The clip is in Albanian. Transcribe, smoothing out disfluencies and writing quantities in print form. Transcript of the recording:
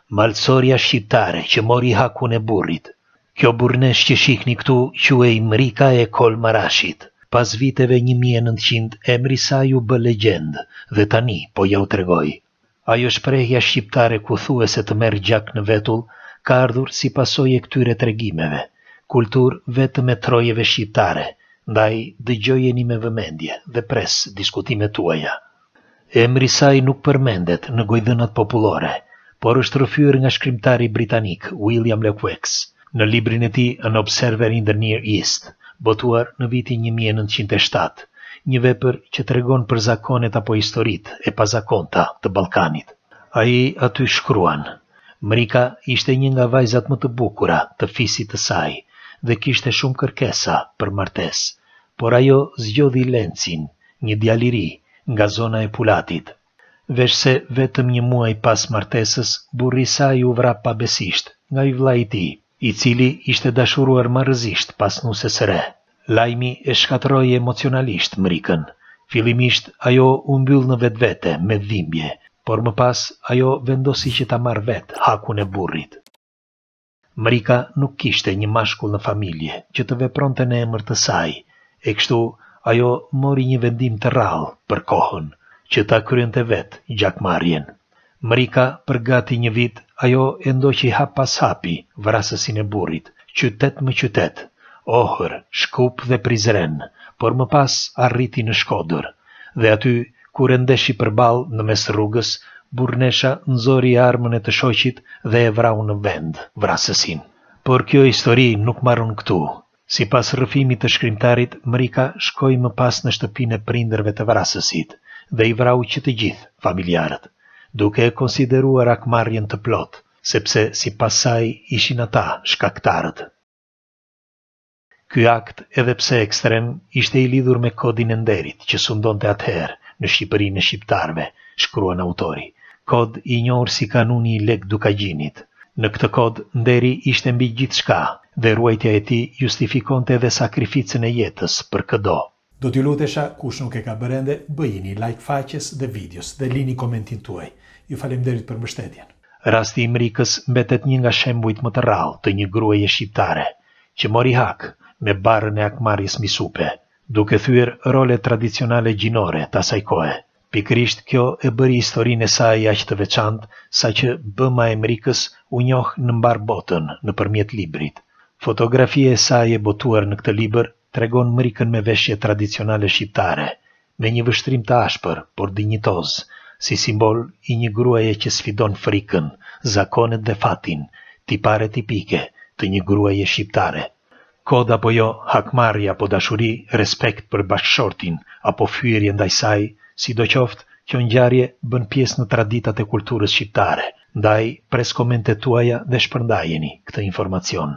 Malësoria shqiptare që mori hakun e burrit. Kjo burnesh që shihni këtu quhej Mrika e Kolmarashit. Pas viteve 1900 emri saj u bë legjend dhe tani po ja u tregoj. Ajo shprehja shqiptare ku thuhet se të merr gjak në vetull ka ardhur si pasojë e këtyre tregimeve. Kultur vetëm e trojeve shqiptare, ndaj dëgjojeni me vëmendje dhe pres diskutimet tuaja. Emri saj nuk përmendet në gojdhënat popullore, por është rrëfyer nga shkrimtari britanik William Lefweks në librin e tij An Observer in the Near East, botuar në vitin 1907, një vepër që tregon për zakonet apo historitë e pazakonta të Ballkanit. Ai aty shkruan: Mrika ishte një nga vajzat më të bukura të fisit të saj dhe kishte shumë kërkesa për martesë, por ajo zgjodhi Lencin, një djalë i ri nga zona e Pulatit. Veç se vetëm një muaj pas martesës, burri i saj u vra pabesisht nga i vllai i tij, i cili ishte dashuruar marrëzisht pas nusës së re. Lajmi e shkatërroi emocionalisht Mrikën. Fillimisht ajo u mbyll në vetvete me dhimbje, por më pas ajo vendosi që ta marrë vetë hakun e burrit. Mrika nuk kishte një mashkull në familje që të vepronte në emër të saj, e kështu ajo mori një vendim të rrallë për kohën, që ta kryente vetë gjakmarrjen. Mrika, për gati një vit, ajo e ndoqi hap pas hapi vrasësin e burrit, qytet më qytet, Ohër, Shkup dhe Prizren, por më pas arriti në Shkodër, dhe aty, kur e ndeshi përballë në mes rrugës, burnesha nxori armën e të shoqit dhe e vrau në vend vrasësin. Por kjo histori nuk marron këtu. Sipas rrëfimit të shkrimtarit, Mrika shkoi më pas në shtëpinë e prindërve të vrasësit dhe i vrau që të gjithë familjarët, duke e konsideruar akmarrjen të plot, sepse sipas saj ishin ata shkaktarët. Ky akt, edhe pse ekstrem, ishte i lidhur me kodin e nderit që sundonte atëherë në Shqipërinë e shqiptarëve, shkruan autori. Kod i njohur si kanuni i Lek Dukagjinit. Në këtë kod, nderi ishte mbi gjithçka dhe ruajtja e tij justifikonte edhe sakrificën e jetës për këdo. Do t'ju lutesha, kush nuk e ka bërë ende, bëjini like faqes dhe videos dhe lini komentin tuaj. Ju faleminderit për mbështetjen. Rasti i Mrikës mbetet një nga shembujt më të rrallë të një gruaje shqiptare, që mori hak me barrën e akmarrjes mbi supe, duke thyer role tradicionale gjinore të asaj kohe. Pikërisht kjo e bëri historinë e saj aq të veçantë, saqë bëma e Mrikës u njoh në mbar botën nëpërmjet librit. Fotografia e saj e botuar në këtë libër tregon Mrikën me veshje tradicionale shqiptare, me një vështrim të ashpër, por dinjitoz, si simbol i një gruaje që sfidon frikën, zakonet dhe fatin, tipare tipike të një gruaje shqiptare. Kod apo jo, hakmarrje apo dashuri, respekt për bashkëshortin apo fyerje ndaj saj, sidoqoftë, kjo ngjarje bën pjesë në traditat e kulturës shqiptare. Ndaj, pres komentet tuaja dhe shpërndajeni këtë informacion.